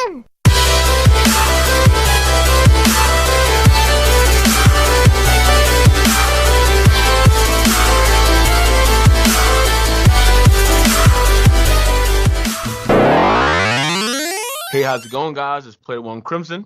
Action! Hey, how's it going, guys? It's Player One Crimson.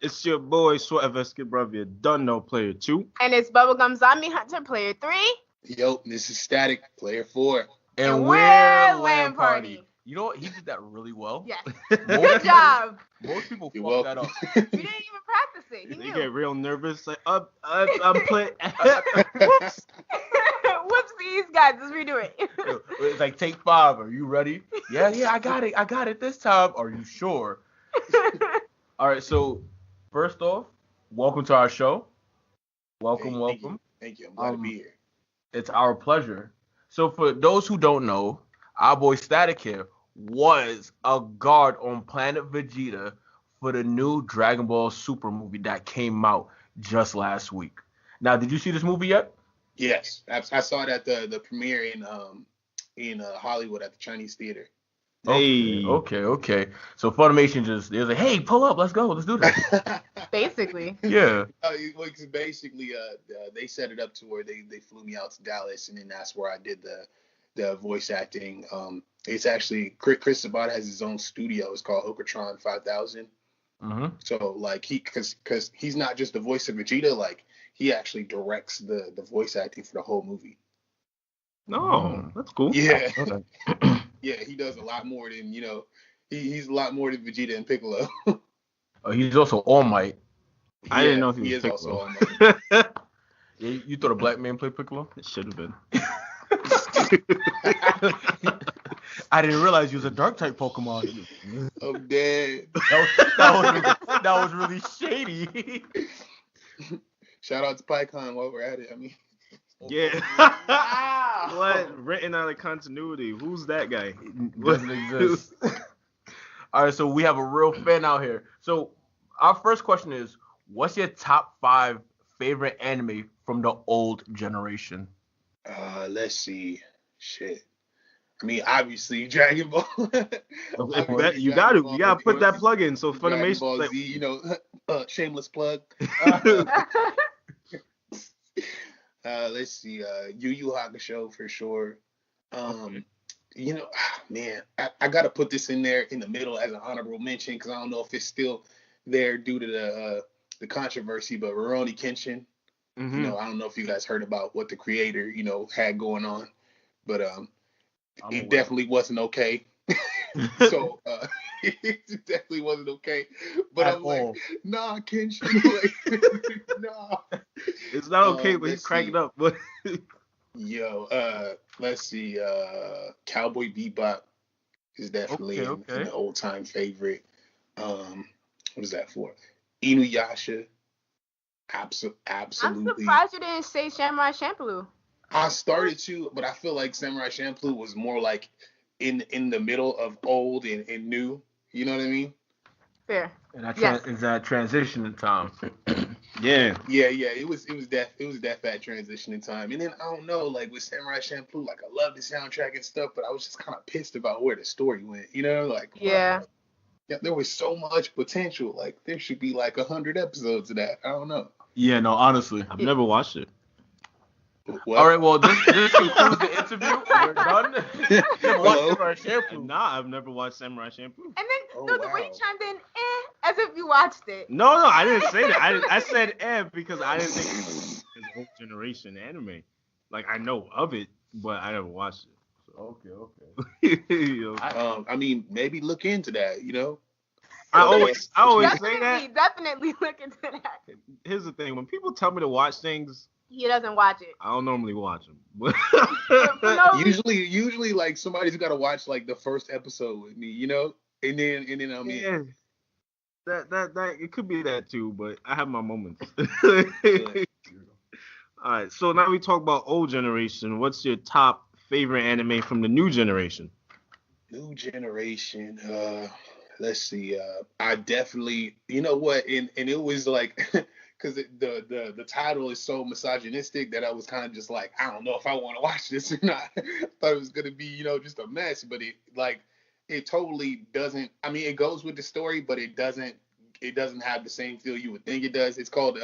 It's your boy, Sweat Brother, done no Player 2. And it's Bubblegum Zombie Hunter, Player 3. Yo, this is Static, Player 4. And we're L.A.N Party. You know what? He did that really well. Yes. Good job. Most people You're fuck that welcome. up. You didn't even practice it. He They knew. get real nervous, like, I'm playing. Whoops. Whoopsies, guys. Let's redo it. It's like take 5. Are you ready? Yeah, I got it this time. Are you sure? All right, so first off, welcome to our show. Welcome. Thank you. I'm glad to be here. It's our pleasure. So for those who don't know, our boy Static here was a guard on Planet Vegeta for the new Dragon Ball Super movie that came out just last week. Now, did you see this movie yet? Yes, I saw it at the premiere in Hollywood at the Chinese Theater. Hey. Okay. So Funimation they was like, hey, pull up, let's go, let's do this. Basically. Yeah. Basically, they set it up to where they flew me out to Dallas, and then that's where I did the voice acting. It's actually Chris Sabat has his own studio. It's called Okatron 5000. Mm-hmm. So like because he's not just the voice of Vegeta, like he actually directs the voice acting for the whole movie. No, that's cool. Yeah. Okay. Yeah, he does a lot more than, he's a lot more than Vegeta and Piccolo. He's also All Might. I didn't know if he was is Piccolo. also All Might. Yeah, you thought a black man played Piccolo? It should have been. I didn't realize you was a dark type Pokemon. I'm dead. That was really shady. Shout out to PyCon while we're at it. I mean, Yeah. Wow. What? Written out of continuity. Who's that guy? Doesn't exist. All right, so we have a real fan out here. So our first question is, what's your top 5 favorite anime from the old generation? let's see. Shit. I mean, obviously Dragon Ball. You gotta put that plug in. So Dragon Funimation. Ball Like, Z, shameless plug. Let's see. Yu Yu Hakusho for sure. Man, I gotta put this in there in the middle as an honorable mention because I don't know if it's still there due to the controversy, but Rurouni Kenshin. mm-hmm. I don't know if you guys heard about what the creator, had going on, but it definitely wasn't okay. So it definitely wasn't okay. But I'm like, nah, Kenshin, nah. It's not okay, but he's cracking up. But let's see. Cowboy Bebop is definitely an old time favorite. What is that for? Inuyasha. Absolutely. I'm surprised you didn't say Samurai Champloo. I started to, but I feel like Samurai Champloo was more like in the middle of old and new. You know what I mean? Fair. And is that transition in time? yeah. Yeah. It was that fat transition in time. And then I don't know, like with Samurai Champloo, like I love the soundtrack and stuff, but I was just kind of pissed about where the story went. Yeah. There was so much potential. Like there should be like 100 episodes of that. I don't know. Yeah, no, honestly. I've never watched it. What? All right, well, this concludes the interview. We're done. I've never watched Samurai Champloo. And then the way you wow. chimed in, as if you watched it. No, I didn't say that. I said because I didn't think it was an old generation anime. Like I know of it, but I never watched it. Okay. I mean, maybe look into that. I always say that. Definitely look into that. Here's the thing: when people tell me to watch things, He doesn't watch it. I don't normally watch them. Usually, like somebody's got to watch like the first episode with me, and then I mean, yeah, that it could be that too, but I have my moments. All right, so now we talk about old generation. What's your top favorite anime from the new generation? New generation. Let's see. I definitely, and it was like, because the title is so misogynistic that I was kind of just like, I don't know if I want to watch this or not. I thought it was gonna be, just a mess. But it like it totally doesn't. I mean, it goes with the story, but it doesn't. It doesn't have the same feel you would think it does. It's called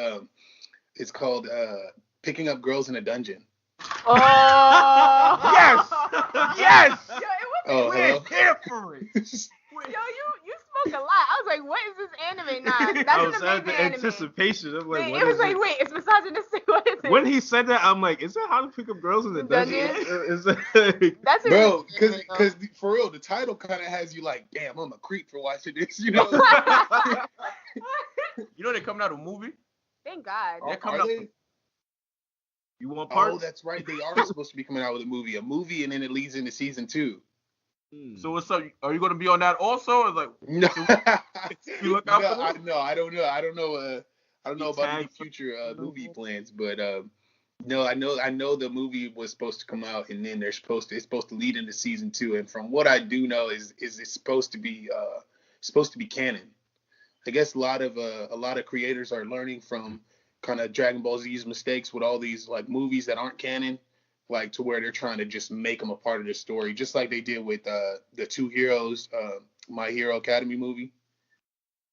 Picking Up Girls in a Dungeon. Oh Yes! Yes! Yo, it Oh, was hello? Here for it. Yo, you spoke a lot. I was like, what is this anime now? That's I an was at amazing the anime. anticipation. I'm like, It what was is like, it? wait, it's misogynistic. What is it? When he said that, I'm like, is that how to pick up girls in the dungeon? Dungeon? Is that That's a Bro, really good because anime, for real, the title kind of has you like, damn, I'm a creep for watching this, you know? though. You know they're coming out with a movie? Thank God. They're coming Are out. they? you want parts? Oh, that's right. They are supposed to be coming out with a movie, and then it leads into season 2. So what's up? Are you going to be on that also? Or like, No, you look out for I, them? no, I don't know. I don't know. I don't know about any tagged future some- movie plans, but no, I know the movie was supposed to come out, and then it's supposed to lead into season 2. And from what I do know is it's supposed to be canon. I guess a lot of creators are learning from kind of Dragon Ball Z's mistakes with all these like movies that aren't canon, like to where they're trying to just make them a part of the story, just like they did with the Two Heroes, My Hero Academy movie.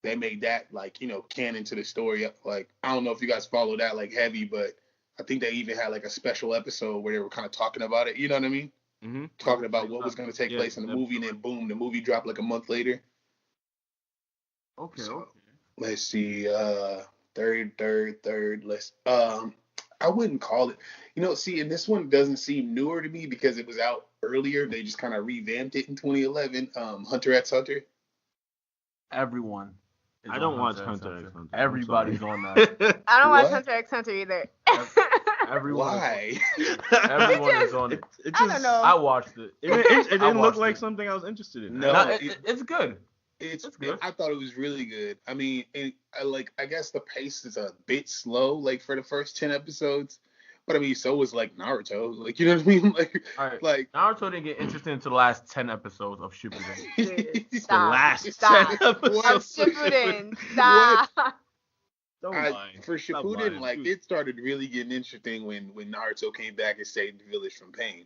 They made that like canon to the story. Like I don't know if you guys follow that like heavy, but I think they even had like a special episode where they were kind of talking about it. You know what I mean? Mm-hmm. Talking about what was going to take place in the movie, and then boom, the movie dropped like a month later. Okay, So, okay. let's see. Third. I wouldn't call it. See, and this one doesn't seem newer to me because it was out earlier. They just kind of revamped it in 2011. Hunter x Hunter. Everyone. is I on don't watch x Hunter x Hunter. I'm Everybody's sorry. on that. I don't watch What? Hunter x Hunter either. Everyone. Why? Everyone It is on it. It I don't know. I watched it. It I didn't look watched like it. something I was interested in. No. No, it's good. It's good. I thought it was really good. I mean, I guess the pace is a bit slow, like for the first 10 episodes. But I mean, so was like Naruto. Like, you know what I mean? All right. Like Naruto didn't get interested until the last 10 episodes of Shippuden. The Stop. last Stop. 10 episodes. I'm Shippuden. Stop. Don't lie. For Stop Shippuden, lying, like dude. it started really getting interesting when Naruto came back and saved the village from pain.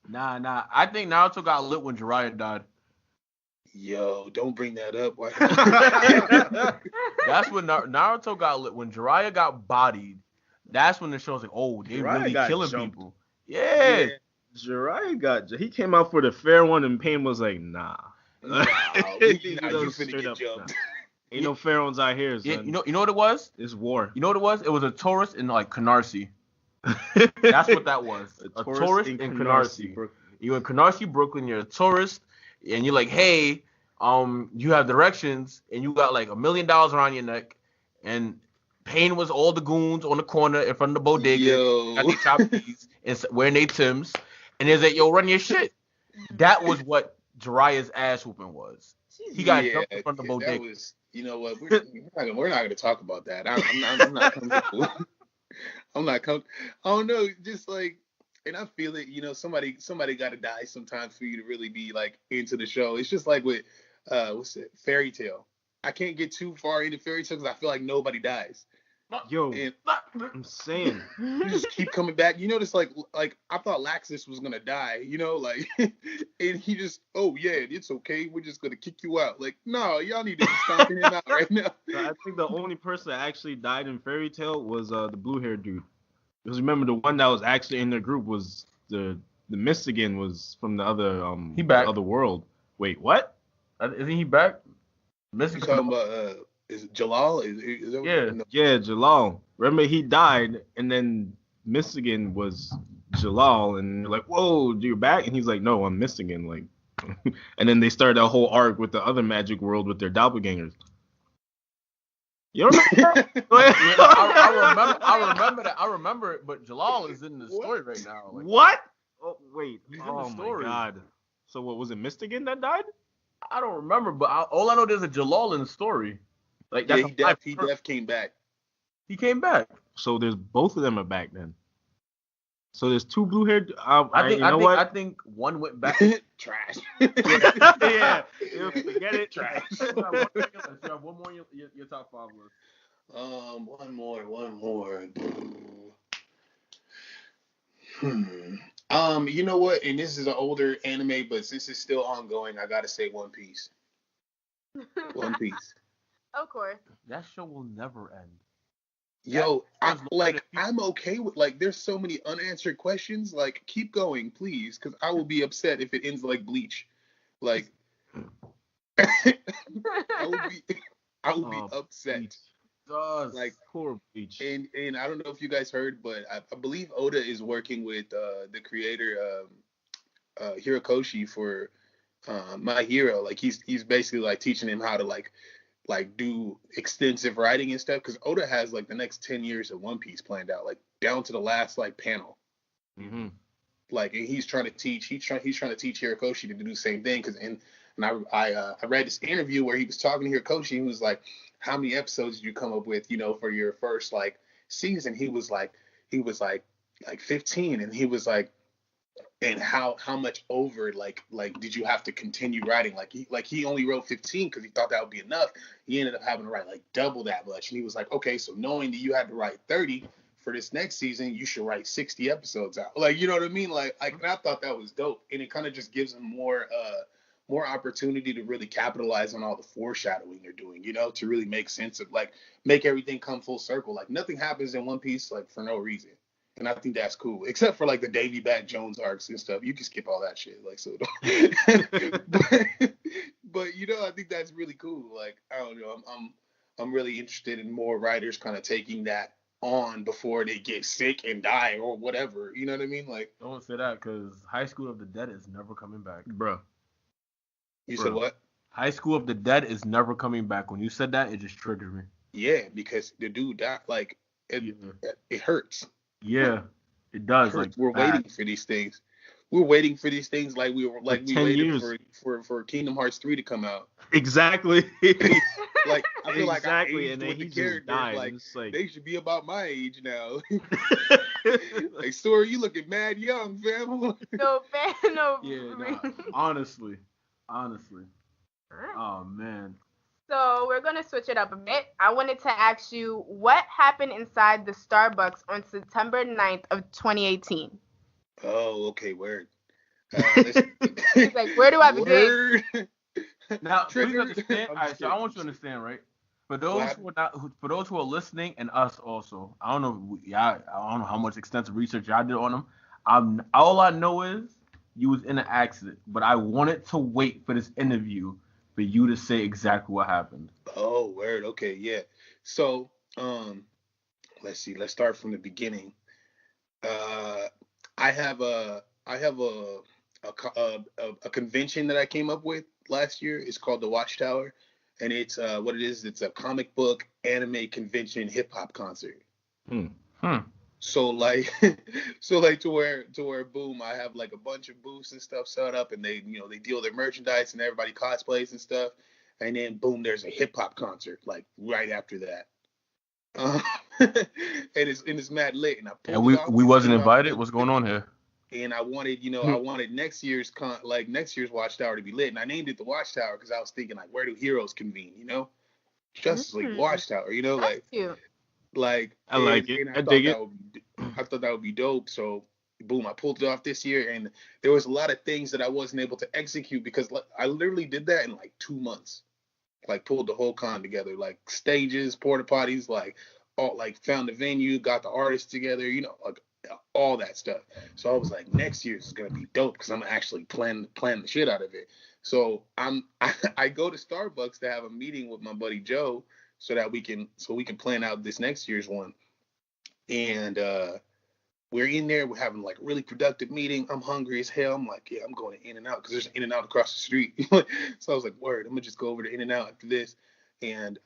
Nah. I think Naruto got lit when Jiraiya died. Yo, don't bring that up. Why? That's when Naruto got lit. When Jiraiya got bodied, that's when the show's like, oh, they Jiraiya really got killing jumped. people. Yeah. Jiraiya he came out for the fair one and Pain was like, nah. Nah, You you know, finna straight get up, jumped. Ain't no fair ones out here, Yeah, son. you know what it was? It's war. You know what it was? It was a tourist in like Canarsie. That's what that was. A tourist in Canarsie. You in Canarsie, Brooklyn, you're a tourist, and you're like, hey, you have directions, and you got like $1 million around your neck, and Payne was all the goons on the corner in front of the bodega, Yo. got their choppies and wearing their Timbs, and they're like, yo, run your shit. That was what Jiraiya's ass whooping was. He got jumped in front of the bodega. That was, you know what? We're not gonna talk about that. I'm not comfortable. I'm not comfortable. I don't know. Just like, and I feel it. Somebody got to die sometimes for you to really be like into the show. It's just like with Fairy Tale. I can't get too far into Fairy Tale because I feel like nobody dies. Yo, And I'm saying. you just keep coming back. You notice like I thought Laxus was gonna die, like and he just, oh yeah, it's okay, we're just gonna kick you out. Like, no, y'all need to be stomping him out right now. I think the only person that actually died in Fairy Tale was the blue haired dude. Because remember the one that was actually in their group was the Mystigan was from the other He back. the other world. Wait, what? Isn't he back? You talking about is it Jalal? Is that Yeah. no. Yeah, Jalal. Remember he died and then Mystigan was Jalal and you're like, whoa, you're back? And he's like, no, I'm Mystigan. Like, and then they started a whole arc with the other magic world with their doppelgangers. You remember? I remember that. I remember it, but Jalal is in the story right now. Like, What? Oh, wait. He's in the Oh story. my god. So what was it, Mystigan that died? I don't remember, but all I know there's a Jalal in the story. Like Yeah, that's he def came back. He came back. So there's both of them are back then. So there's two blue haired. I think one went back. Trash. Yeah, forget it. Trash. You have one more in your top 5 list. One more. You know what? And this is an older anime, but since it's still ongoing, I gotta say One Piece. One Piece. Of course. That show will never end. Yo, That I'm okay with like. There's so many unanswered questions. Like, keep going, please, because I will be upset if it ends like Bleach. Like, I would be, I would be upset. Bleach. Like, poor Bleach. and I don't know if you guys heard, but I believe Oda is working with the creator Hirokoshi for My Hero. Like, he's basically like teaching him how to like do extensive writing and stuff, because Oda has like the next 10 years of One Piece planned out, like down to the last like panel. Mm-hmm. Like, and he's trying to teach Hirokoshi to do the same thing, because I read this interview where he was talking to Hirokoshi. He was like, how many episodes did you come up with, for your first like season? He was like 15, and he was like, and how much over like did you have to continue writing? He only wrote 15 because he thought that would be enough. He ended up having to write like double that much, and he was like, okay, so knowing that you had to write 30 for this next season, you should write 60 episodes out. Like, you know what I mean? Like and I thought that was dope, and it kind of just gives him more opportunity to really capitalize on all the foreshadowing they're doing, to really make sense of, like, make everything come full circle. Like, nothing happens in One Piece like for no reason. And I think that's cool, except for like the Davy Bat Jones arcs and stuff. You can skip all that shit, like, so. but I think that's really cool. Like, I don't know, I'm really interested in more writers kind of taking that on before they get sick and die or whatever. You know what I mean? Like, don't say that, because High School of the Dead is never coming back, bro. You said what? High School of the Dead is never coming back. When you said that, it just triggered me. Yeah, because the dude died. Like, it hurts. Yeah, it does. Like, like, we're waiting for these things. We're waiting for these things like we waited for Kingdom Hearts 3 to come out. Exactly. Like, I feel like I and aged then with he the just characters. died. Like, they should be about my age now. Like, Sora, you looking mad young, fam. No, man, no. Yeah, nah, honestly. Oh man. So we're gonna switch it up a bit. I wanted to ask you what happened inside the Starbucks on September 9th of 2018. Oh, okay, word. He's like, where do I begin? Now, please understand. All right, so I want you to understand, right? For those who are listening, and us also, I don't know how much extensive research y'all did on them. All I know is you was in an accident, but I wanted to wait for this interview for you to say exactly what happened. Oh, word. Okay, yeah. So, let's see. Let's start from the beginning. I have a convention that I came up with last year. It's called the Watchtower, and it's what it is. It's a comic book anime convention hip hop concert. So like, to where boom, I have like a bunch of booths and stuff set up, and they deal their merchandise and everybody cosplays and stuff, and then boom, there's a hip hop concert like right after that. And it's mad lit, and we wasn't invited. What's going on here? And I wanted, I wanted next year's Watchtower to be lit, and I named it the Watchtower because I was thinking, like, where do heroes convene? Justice League Watchtower. That's cute. Like, I like it. I dig it. I thought that would be dope. So boom, I pulled it off this year, and there was a lot of things that I wasn't able to execute because I literally did that in like 2 months. Like, pulled the whole con together, like stages, porta potties, found the venue, got the artists together, like all that stuff. So I was like, next year's is gonna be dope because I'm actually plan the shit out of it. So I go to Starbucks to have a meeting with my buddy Joe so we can plan out this next year's one. And we're in there, we're having like a really productive meeting. I'm hungry as hell. I'm like, yeah, I'm going to In-N-Out because there's an In-N-Out across the street. So I was like, word, I'm gonna just go over to In-N-Out after this. And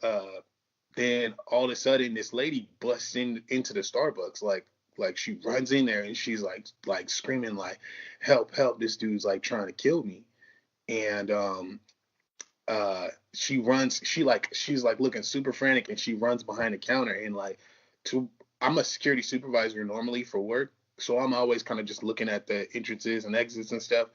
then all of a sudden this lady busts into the Starbucks, like she runs in there and she's like screaming like, help, this dude's like trying to kill me. And she's like looking super frantic, and she runs behind the counter, and I'm a security supervisor normally for work, so I'm always kind of just looking at the entrances and exits and stuff.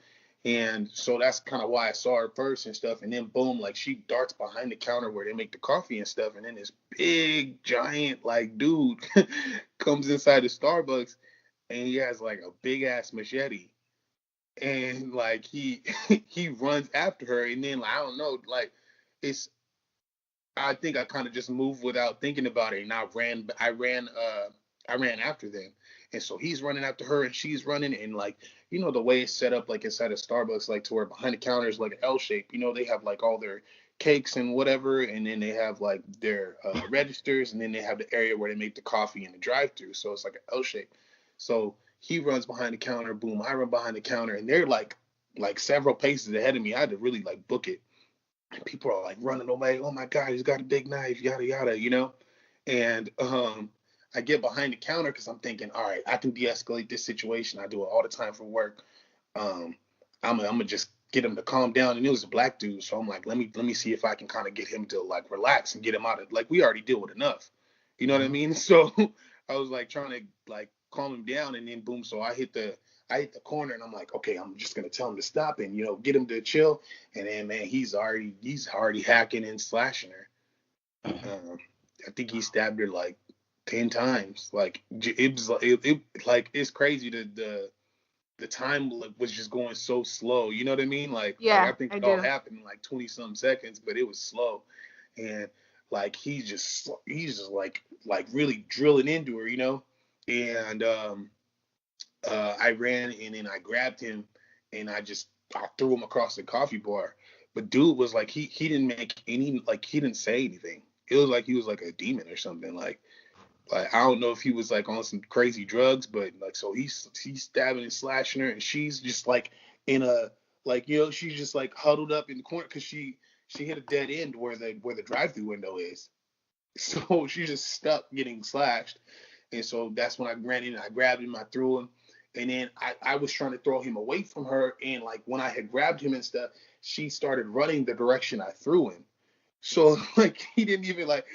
And so that's kind of why I saw her first and stuff. And then boom, like she darts behind the counter where they make the coffee and stuff. And then this big giant like dude comes inside the Starbucks, and he has like a big ass machete, and like he he runs after her, and then like, I don't know, like it's I think I kind of just moved without thinking about it, and I ran after them, and so he's running after her, and she's running, and like the way it's set up, like inside of Starbucks, like to where behind the counter is like an L shape. They have like all their cakes and whatever, and then they have like their registers, and then they have the area where they make the coffee in the drive-through. So it's like an L shape. So he runs behind the counter, boom, I run behind the counter, and they're like several paces ahead of me. I had to really like book it. And people are like running away. Oh my God, he's got a big knife, yada yada. And I get behind the counter because I'm thinking, all right, I can de-escalate this situation. I do it all the time for work. Um, I'm gonna just get him to calm down. And it was a black dude, so I'm like, let me see if I can kind of get him to like relax and get him out of like we already deal with enough. You know what I mean? So I was like trying to like calm him down, and then boom, so I hit the corner, and I'm like, okay, I'm just gonna tell him to stop and get him to chill. And then man, he's already hacking and slashing her. I think he stabbed her like 10 times. Like it was like it's crazy the time was just going so slow. You know what I mean? Like I think it all happened in like 20 some seconds, but it was slow. And like he's just like really drilling into her. And I ran, and then I grabbed him, and I threw him across the coffee bar. But dude was like he didn't make any, like he didn't say anything. It was like he was like a demon or something. Like I don't know if he was like on some crazy drugs, but like so he's stabbing and slashing her, and she's just like in a she's just like huddled up in the corner because she hit a dead end where the drive-through window is. So she's just stuck getting slashed. And so that's when I ran in and I grabbed him, I threw him, and then I was trying to throw him away from her, and like when I had grabbed him and stuff, she started running the direction I threw him. So like he didn't even like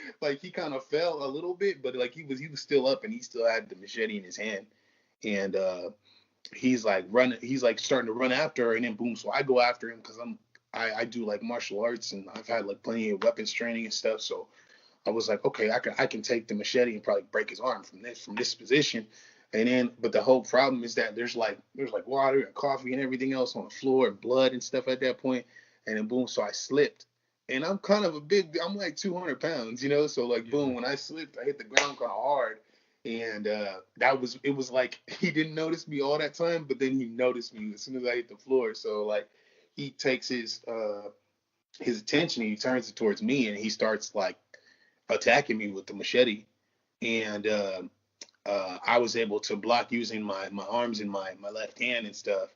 he kind of fell a little bit, but like he was still up, and he still had the machete in his hand. And he's like starting to run after her, and then boom, so I go after him because I do like martial arts, and I've had like plenty of weapons training and stuff. So I was like, okay, I can take the machete and probably break his arm from this position. And then, but the whole problem is that there's like water and coffee and everything else on the floor and blood and stuff at that point. And then boom, so I slipped. And I'm kind of I'm like 200 pounds, so like boom, when I slipped, I hit the ground kind of hard. And it was like he didn't notice me all that time, but then he noticed me as soon as I hit the floor. So like he takes his attention, and he turns it towards me, and he starts like attacking me with the machete. And I was able to block using my arms and my left hand and stuff.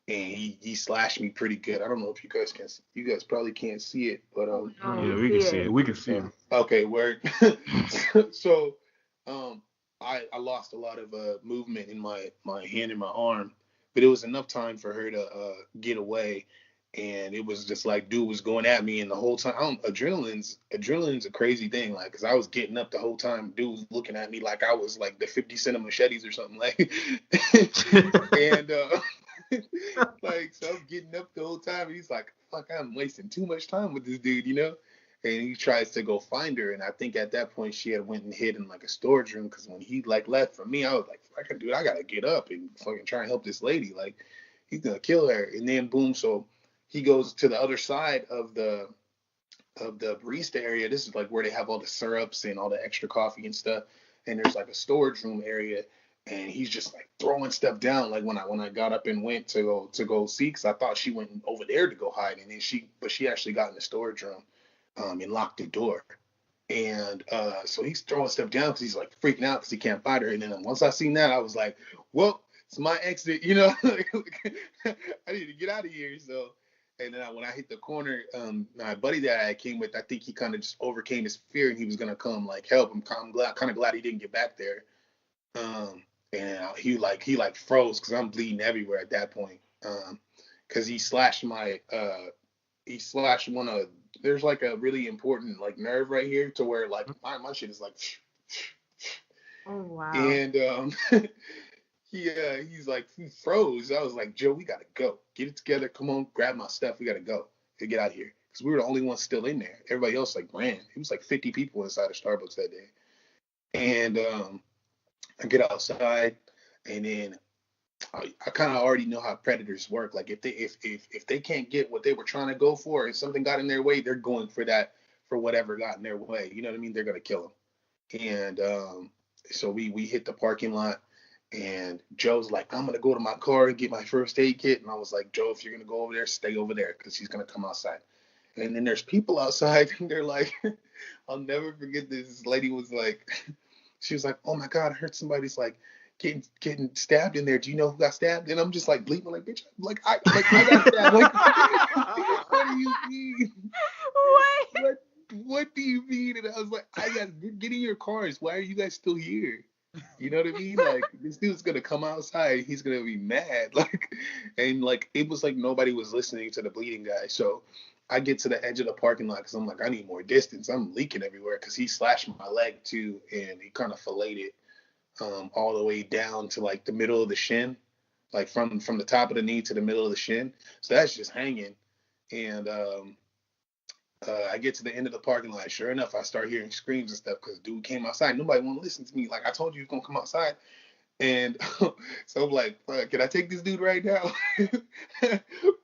And he slashed me pretty good. I don't know if you guys can. You guys probably can't see it, but yeah, we can see it. We can see it. Okay, word. So I lost a lot of movement in my hand and my arm, but it was enough time for her to get away. And it was just like dude was going at me, and the whole time adrenaline's a crazy thing, like because I was getting up the whole time, dude was looking at me like I was like the 50 Cent of machetes or something, like and like so I was getting up the whole time, and he's like, fuck, I'm wasting too much time with this dude, and he tries to go find her, and I think at that point she had went and hid in like a storage room, because when he like left from me, I was like, fuck, dude, I gotta get up and fucking try and help this lady, like he's gonna kill her. And then boom, so he goes to the other side of the barista area. This is like where they have all the syrups and all the extra coffee and stuff. And there's like a storage room area, and he's just like throwing stuff down. Like when I got up and went to go see, because I thought she went over there to go hide, and then she actually got in the storage room, and locked the door. And so he's throwing stuff down because he's like freaking out because he can't find her. And then once I seen that, I was like, well, it's my exit, I need to get out of here. So. And then when I hit the corner, my buddy that I came with, I think he kind of just overcame his fear, and he was gonna come like help him. I'm kind of glad he didn't get back there. And he froze because I'm bleeding everywhere at that point. Because he slashed one of, there's like a really important like nerve right here to where like my shit is like. Oh wow. And he froze. I was like, Joe, we gotta go. Get it together. Come on, grab my stuff. We gotta go. We get out of here. Because we were the only ones still in there. Everybody else like ran. It was like 50 people inside of Starbucks that day. And I get outside, And then I kind of already know how predators work. Like if they can't get what they were trying to go for, and something got in their way, they're going for that, for whatever got in their way. You know what I mean? They're gonna kill them. And so we hit the parking lot, and Joe's like, I'm gonna go to my car and get my first aid kit. And I was like, Joe, if you're gonna go over there, stay over there, because he's gonna come outside. And then there's people outside, and they're like, I'll never forget this. This lady was like, she was like, oh my God, I heard somebody's like getting stabbed in there. Do you know who got stabbed? And I'm just like bleeping, like, bitch, I got stabbed. Like, what do you mean? What do you mean? And I was like, get in your cars. Why are you guys still here? You know what I mean? Like, this dude's gonna come outside. He's gonna be mad. Like, and like, it was like nobody was listening to the bleeding guy. So I get to the edge of the parking lot because I'm like, I need more distance. I'm leaking everywhere because he slashed my leg too, and he kind of filleted all the way down to like the middle of the shin, like from the top of the knee to the middle of the shin. So that's just hanging. And I get to the end of the parking lot. Sure enough, I start hearing screams and stuff because dude came outside. Nobody want to listen to me. Like, I told you, he's gonna come outside. And so I'm like, can I take this dude right now?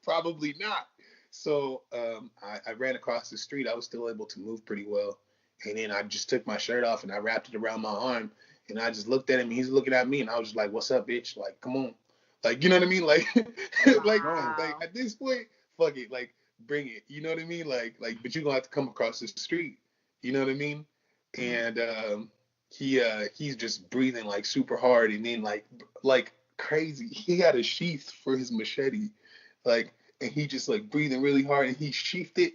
Probably not. So I ran across the street. I was still able to move pretty well. And then I just took my shirt off and I wrapped it around my arm. And I just looked at him. He's looking at me, and I was just like, "What's up, bitch? Like, come on, like, you know what I mean? Like, like at this point, fuck it, like, bring it. You know what I mean? But you're gonna have to come across the street. You know what I mean? And he's just breathing like super hard, and then like crazy. He had a sheath for his machete, like, and he just like breathing really hard, and he sheathed it.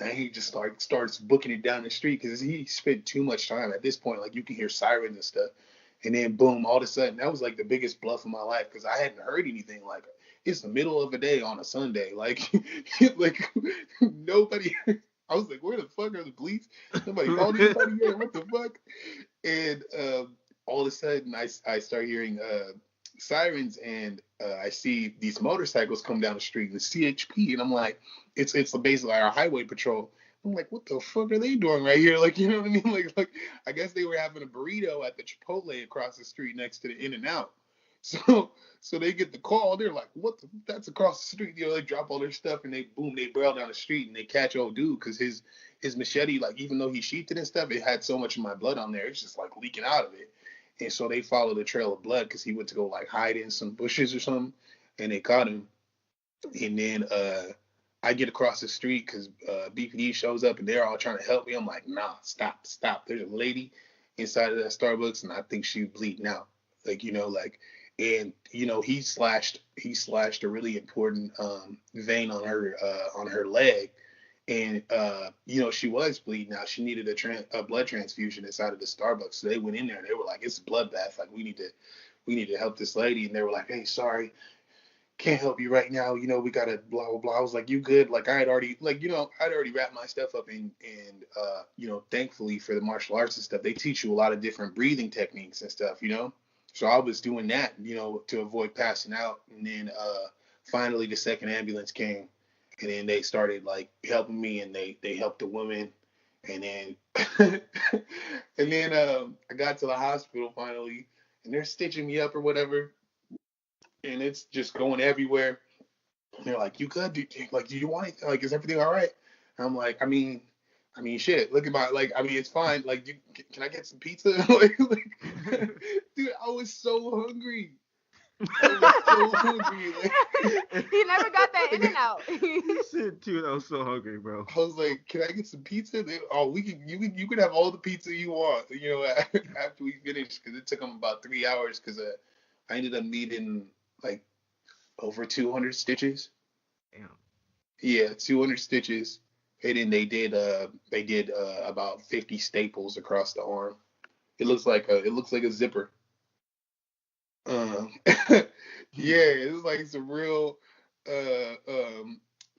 And he just starts booking it down the street because he spent too much time at this point. Like, you can hear sirens and stuff. And then boom, all of a sudden, that was like the biggest bluff of my life because I hadn't heard anything. Like, it's the middle of a day on a Sunday. Like, like nobody. I was like, where the fuck are the police? Nobody called anybody yet. What the fuck? And all of a sudden, I start hearing sirens, and I see these motorcycles come down the street, the CHP, and I'm like, it's basically our highway patrol. I'm like, what the fuck are they doing right here? Like, you know what I mean? Like I guess they were having a burrito at the Chipotle across the street next to the In-N-Out. So they get the call. They're like, what the? That's across the street. You know, they drop all their stuff and they barrel down the street and they catch old dude because his machete, like, even though he sheathed it and stuff, it had so much of my blood on there. It's just like leaking out of it. And so they followed the trail of blood because he went to go like hide in some bushes or something, and they caught him. And then I get across the street because BPD shows up and they're all trying to help me. I'm like, nah, stop. There's a lady inside of that Starbucks, and I think she's bleeding out. Like, you know, like, and you know, he slashed a really important vein on her leg, and you know, she was bleeding out. She needed a blood transfusion inside of the Starbucks. So they went in there and they were like, it's a bloodbath. Like, we need to help this lady. And they were like, hey, sorry, can't help you right now. You know, we gotta blah blah blah. I was like, you good? Like, I had already, like, you know, I'd already wrapped my stuff up, and you know, thankfully for the martial arts and stuff, they teach you a lot of different breathing techniques and stuff, you know. So I was doing that, you know, to avoid passing out. And then finally the second ambulance came, and then they started like helping me, and they helped the woman. And then and then I got to the hospital finally, and they're stitching me up or whatever, and it's just going everywhere. And they're like, you good? Do you want it? Like, is everything all right? And I'm like, I mean, shit. Look at my, like, I mean, it's fine. Like, can I get some pizza? like, dude, I was so hungry. He never got that In-N-Out. He said, dude, I was so hungry, bro. I was like, can I get some pizza? You can have all the pizza you want, you know, after we finished, because it took them about 3 hours, because I ended up needing like over 200 stitches. Damn. Yeah, 200 stitches. And then they did about 50 staples across the arm. It looks like a zipper. Yeah, it was like some real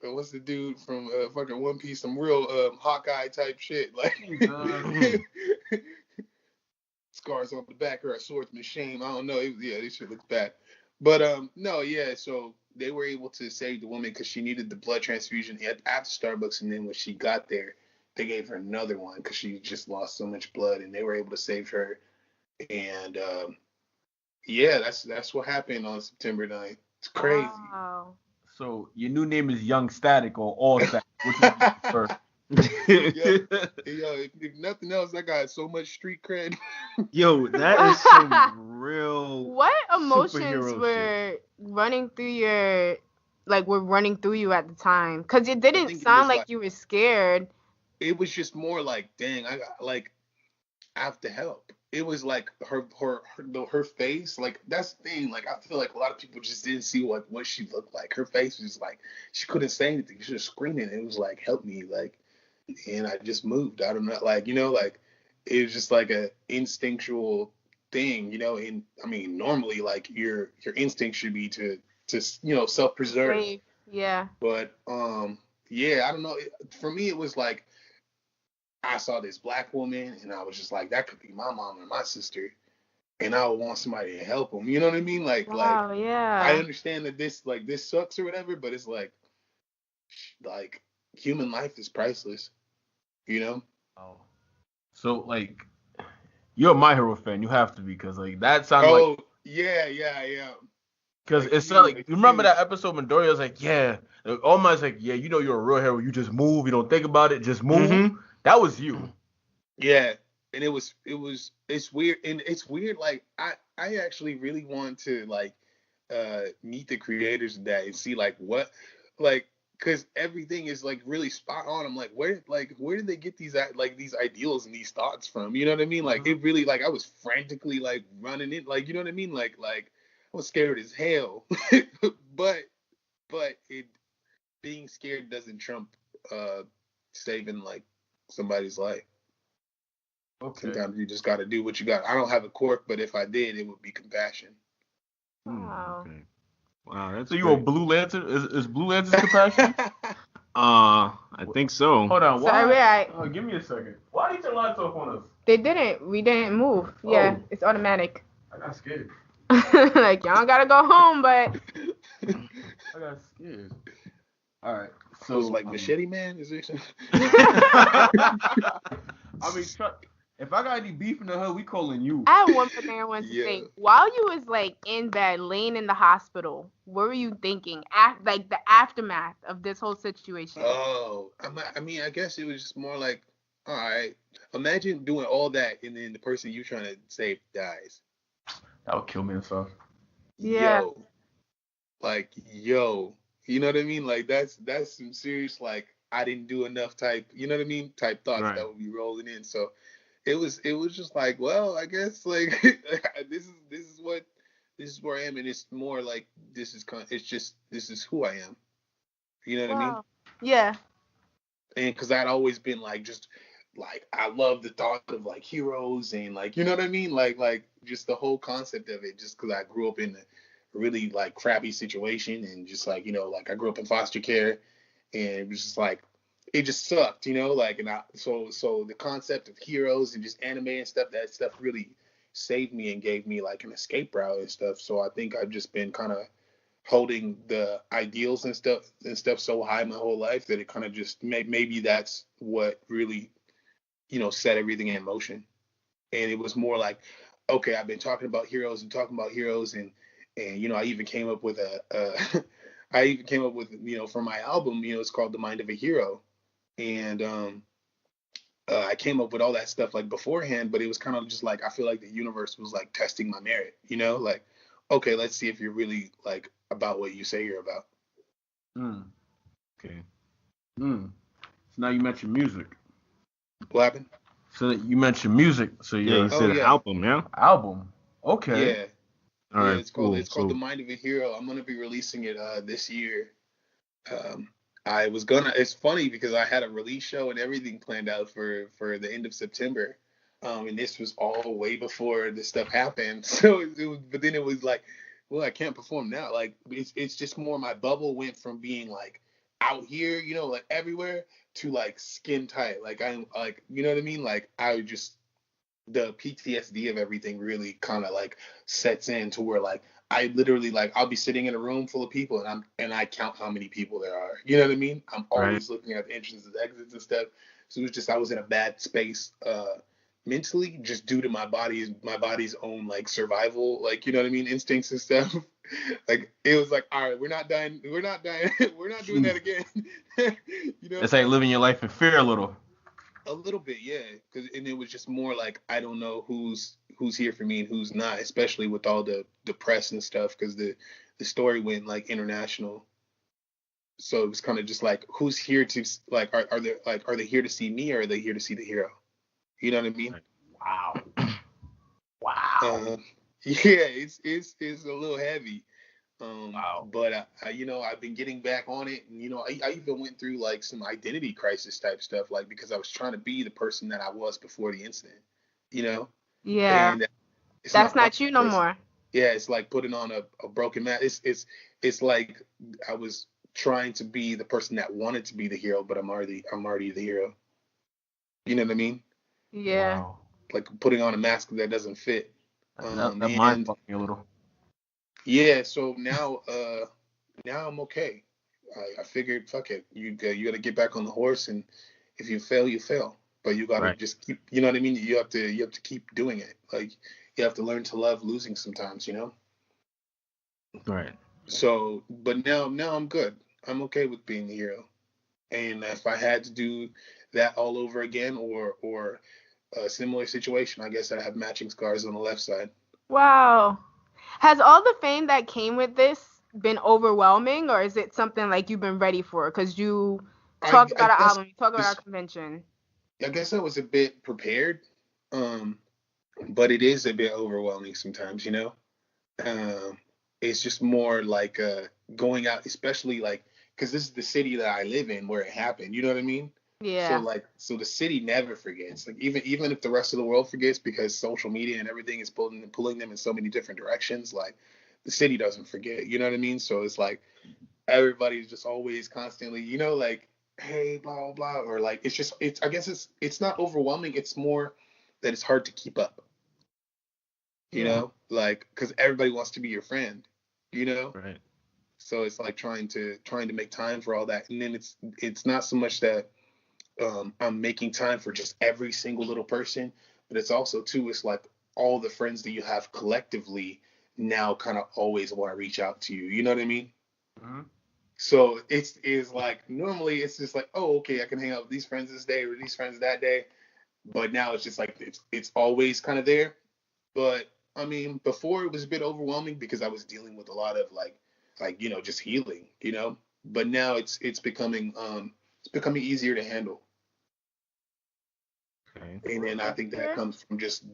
what's the dude from fucking One Piece? Some real Hawkeye type shit. Like scars on the back, or a sword from the shame. I don't know. This shit looks bad. But no, yeah. So they were able to save the woman because she needed the blood transfusion at Starbucks, and then when she got there, they gave her another one because she just lost so much blood, and they were able to save her. And Yeah, that's what happened on September 9th. It's crazy. Wow. So your new name is Young Static or All Static? Which one do you prefer? If nothing else, I got so much street cred. Yo, that is some real. What emotions superhero were running through your, like, were running through you at the time? Because it I didn't think it sound was like you were scared. it was just more like, dang, I have to help. It was like her face, like that's the thing. Like I feel like a lot of people just didn't see what she looked like. Her face was like she couldn't say anything. She was screaming. It was like, help me, like, and I just moved. I don't know, like like it was just like a instinctual thing, And I mean, normally like your instinct should be to self preserve. Brave. Yeah. But yeah, I don't know. For me, it was like I saw this black woman, and I was just like, that could be my mom or my sister, and I would want somebody to help them. You know what I mean? Wow. I Yeah. understand that this sucks or whatever, but it's like human life is priceless. Oh. So like, you're a My Hero fan. You have to be because like that sounded Oh like. yeah. Because Like it sounded like huge, you remember huge. that episode when Doria was like, yeah, almost like, yeah, you're a real hero. You just move. You don't think about it. Just move. Mm-hmm. That was you. Yeah, and it's weird, and it's weird. Like I actually really want to like meet the creators of that and see like what like because everything is like really spot on. I'm like where did they get these ideals and these thoughts from? You know what I mean? Like it really like I was frantically like running it like you know what I mean? Like I was scared as hell, but it being scared doesn't trump saving like somebody's life. Okay. Sometimes you just got to do what you got. I don't have a quirk, but if I did, it would be compassion. Wow. Okay. Wow, that's So you a great. Blue Lantern? Is Blue Lantern's compassion? I think so. Hold on. Sorry, Why? Give me a second. Why did your lights off on us? They didn't. We didn't move. Yeah, it's automatic. I got scared. Like y'all gotta go home, but I got scared. All right. So So like Machete Man, is it? I mean, if I got any beef in the hood, we calling you. I have one thing I wanted to Yeah. say. While you was like in bed, laying in the hospital, what were you thinking? Like the aftermath of this whole situation. Oh, I mean, I guess it was just more like, all right, imagine doing all that and then the person you're trying to save dies. That would kill me and stuff. Yeah. Yo, you know what I mean? Like that's some serious like I didn't do enough type, you know what I mean? Type thoughts Right. that would be rolling in. So it was just like, well, I guess like this is where I am, and it's more like this is who I am. You know what I mean? Wow. Yeah. And because I'd always been like just like I love the thought of like heroes and like you know what I mean like just the whole concept of it just because I grew up in a really like crappy situation and just like like I grew up in foster care and it was just like it just sucked like and so the concept of heroes and just anime and stuff that stuff really saved me and gave me like an escape route and stuff. So I think I've just been kind of holding the ideals and stuff so high my whole life that it kind of just maybe that's what really set everything in motion. And it was more like, okay, I've been talking about heroes and I even came up with for my album, it's called The Mind of a Hero. And I came up with all that stuff like beforehand, but it was kind of just like I feel like the universe was like testing my merit, like, okay, let's see if you're really like about what you say you're about. Okay. So now you mentioned music. What happened? So you mentioned music. So Yeah, you said an yeah. album, yeah? album. Okay. Yeah. All right, It's called cool. The Mind of a Hero. I'm gonna be releasing it this year. It's funny because I had a release show and everything planned out for the end of September. And this was all way before this stuff happened. So but then it was like, well, I can't perform now. Like it's just more my bubble went from being like out here, like everywhere to like skin tight. Like I'm like, you know what I mean? Like I just the PTSD of everything really kind of like sets in to where like I literally like I'll be sitting in a room full of people and I count how many people there are. You know what I mean? I'm always looking at the entrances, exits and stuff. So it was just I was in a bad space mentally, just due to my body's own like survival, like, you know what I mean, instincts and stuff. Like it was like, all right, we're not dying, we're not doing that again. You know, It's like living your life in fear a little. a little bit, yeah. And it was just more like, I don't know who's here for me and who's not, especially with all the press and stuff, because the story went like international. So it was kind of just like, who's here to like, are they here to see me, or are they here to see the hero? You know what I mean? Wow. Wow. Yeah, it's a little heavy. Wow. But I've been getting back on it, and I even went through like some identity crisis type stuff, like because I was trying to be the person that I was before the incident. You know? Yeah. And That's not you no more. Yeah, it's like putting on a broken man. It's like I was trying to be the person that wanted to be the hero, but I'm already the hero. You know what I mean? Yeah. Wow. Like putting on a mask that doesn't fit. That mind fucked me a little. Yeah, so now I'm okay. I figured, fuck it. You got to get back on the horse, and if you fail, you fail. But you got to just keep. You know what I mean? You have to keep doing it. Like you have to learn to love losing sometimes. You know. Right. So, but now I'm good. I'm okay with being the hero. And if I had to do that all over again, or a similar situation, I guess I have matching scars on the left side. Wow. Has all the fame that came with this been overwhelming, or is it something like you've been ready for? Because you talk about an album, you talk about our convention. I guess I was a bit prepared, but it is a bit overwhelming sometimes, you know? It's just more like going out, especially like, because this is the city that I live in where it happened, you know what I mean? Yeah. So the city never forgets. Like even if the rest of the world forgets, because social media and everything is pulling them in so many different directions, like the city doesn't forget. You know what I mean? So it's like everybody's just always constantly, like, hey, blah blah blah, or like it's I guess it's not overwhelming. It's more that it's hard to keep up. You know, like because everybody wants to be your friend. You know. Right. So it's like trying to make time for all that, and then it's not so much that I'm making time for just every single little person, but it's also too, it's like all the friends that you have collectively now kind of always want to reach out to you. You know what I mean? Mm-hmm. So it's like normally it's just like, oh, okay, I can hang out with these friends this day or these friends that day, but now it's just like it's always kind of there. But I mean, before it was a bit overwhelming because I was dealing with a lot of like just healing, But now it's becoming easier to handle. Okay. And then I think that comes from just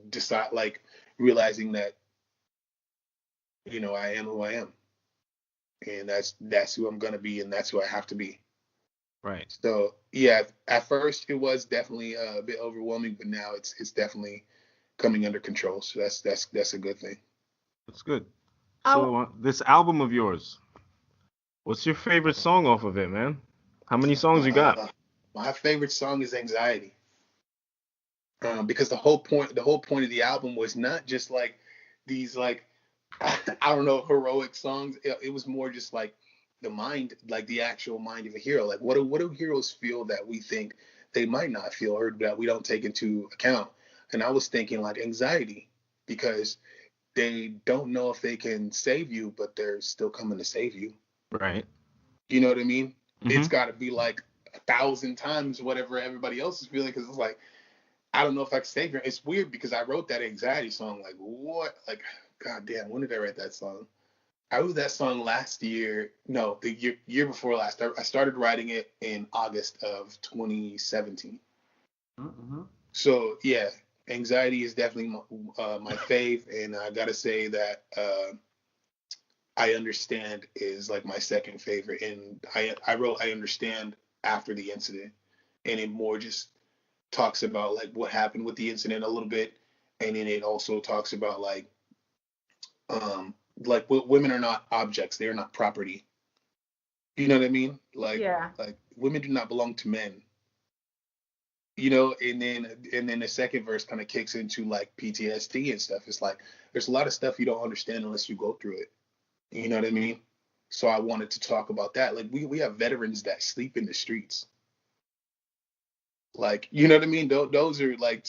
realizing that, I am who I am. And that's who I'm gonna be, and that's who I have to be. Right. So yeah, at first it was definitely a bit overwhelming, but now it's definitely coming under control. So that's a good thing. That's good. So this album of yours, what's your favorite song off of it, man? How many songs you got? My favorite song is Anxiety. Because the whole point of the album was not just like these like I don't know, heroic songs. It was more just like the mind, like the actual mind of a hero. Like what do heroes feel that we think they might not feel, or that we don't take into account? And I was thinking like anxiety, because they don't know if they can save you, but they're still coming to save you. Right. You know what I mean? Mm-hmm. It's got to be like 1,000 times whatever everybody else is feeling, because it's like, I don't know if I can save her. It's weird because I wrote that anxiety song. Like, what? Like, God damn, when did I write that song? I wrote that song last year. No, the year before last. I started writing it in August of 2017. Mm-hmm. So, yeah, anxiety is definitely my fave. And I got to say that I Understand is like my second favorite. And I wrote I Understand after the incident. And it more just talks about like what happened with the incident a little bit, and then it also talks about like women are not objects, they are not property. You know what I mean? Like women do not belong to men. And then the second verse kind of kicks into like PTSD and stuff. It's like there's a lot of stuff you don't understand unless you go through it. You know what I mean? So I wanted to talk about that. Like we have veterans that sleep in the streets. Like, you know what I mean? Those are like,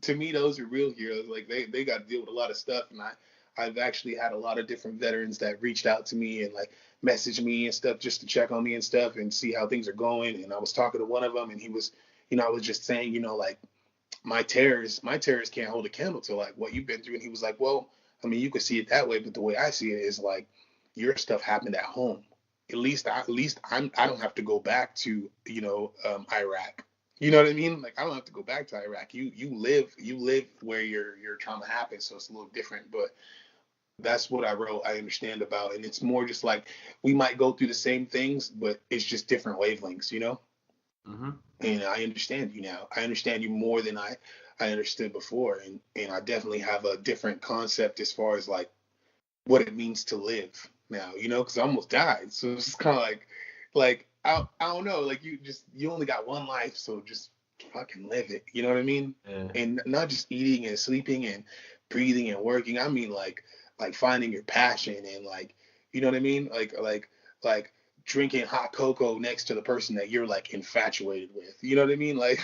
to me, those are real heroes. Like they got to deal with a lot of stuff, and I've actually had a lot of different veterans that reached out to me and like messaged me and stuff just to check on me and stuff and see how things are going. And I was talking to one of them, and he was, I was just saying, like my terrors can't hold a candle to like what you've been through. And he was like, well, I mean, you could see it that way, but the way I see it is like your stuff happened at home. At least I don't have to go back to Iraq. You know what I mean? Like I don't have to go back to Iraq. You live where your trauma happened, so it's a little different. But that's what I wrote. I understand about, and it's more just like we might go through the same things, but it's just different wavelengths, Mm-hmm. And I understand you now. I understand you more than I understood before, and I definitely have a different concept as far as like what it means to live now, because I almost died. So it's just kind of like I don't know, like you only got one life, so just fucking live it. You know what I mean? Yeah. And not just eating and sleeping and breathing and working. I mean like finding your passion and like, you know what I mean? Like drinking hot cocoa next to the person that you're like infatuated with. You know what I mean? Like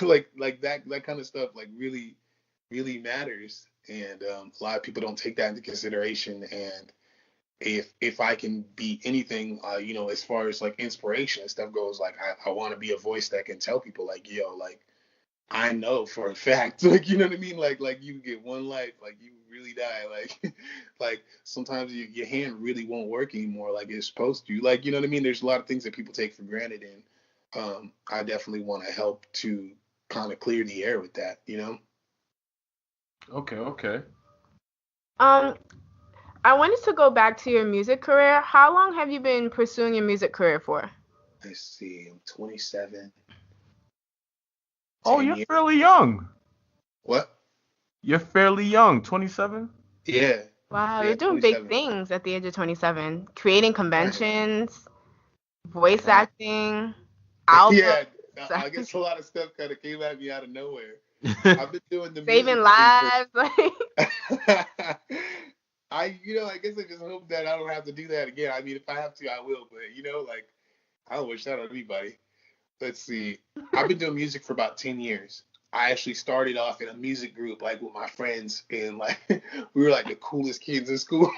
that kind of stuff like really, really matters. And a lot of people don't take that into consideration. And if I can be anything, as far as like inspiration and stuff goes, like I want to be a voice that can tell people like, yo, like I know for a fact, like, you know what I mean? Like you get one life, like you really die. Like, like sometimes your hand really won't work anymore like it's supposed to. Like, you know what I mean? There's a lot of things that people take for granted. And I definitely want to help to kind of clear the air with that, Okay. I wanted to go back to your music career. How long have you been pursuing your music career for? Let's see, I'm 27. Oh, 10 you're years. fairly young. What? You're fairly young, 27? Yeah. Wow, Yeah, you're doing big 27. things at the age of 27. Creating conventions, voice Right. acting, albums. Yeah, I guess a lot of stuff kind of came at me out of nowhere. Yeah. I've been doing the Saving music lives. I guess I just hope that I don't have to do that again. I mean, if I have to, I will. But like, I don't wish that on anybody. Let's see. I've been doing music for about 10 years. I actually started off in a music group, like with my friends, and like we were like the coolest kids in school.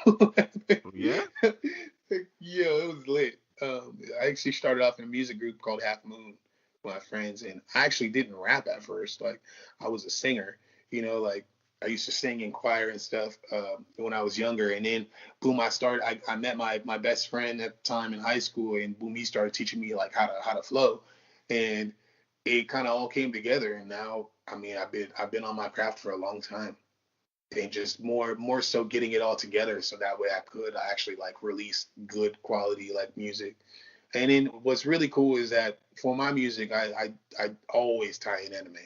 Yeah? Yeah, it was lit. I actually started off in a music group called Half Moon with my friends, and I actually didn't rap at first. Like I was a singer, like I used to sing in choir and stuff when I was younger. And then boom, I met my best friend at the time in high school, and boom, he started teaching me like how to flow, and it kind of all came together. And now, I mean, I've been on my craft for a long time, and just more so getting it all together so that way I could actually like release good quality like music. And then what's really cool is that for my music, I always tie in anime,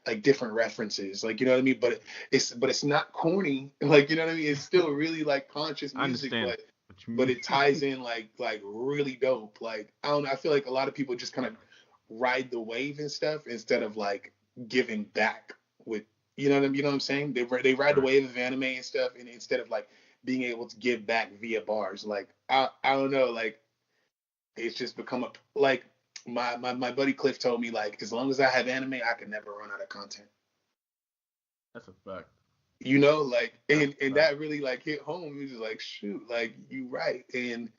like different references, like, you know what I mean? But it's not corny, like, you know what I mean? It's still really like conscious I music, understand but it ties in like really dope. Like I don't know, I feel like a lot of people just kind of ride the wave and stuff instead of like giving back with, you know what I'm saying? They ride the wave of anime and stuff, and instead of like being able to give back via bars, like I don't know, like it's just become a like my buddy Cliff told me like as long as I have anime, I can never run out of content. That's a fact. Like and that really like hit home. It was just like shoot, like you right. And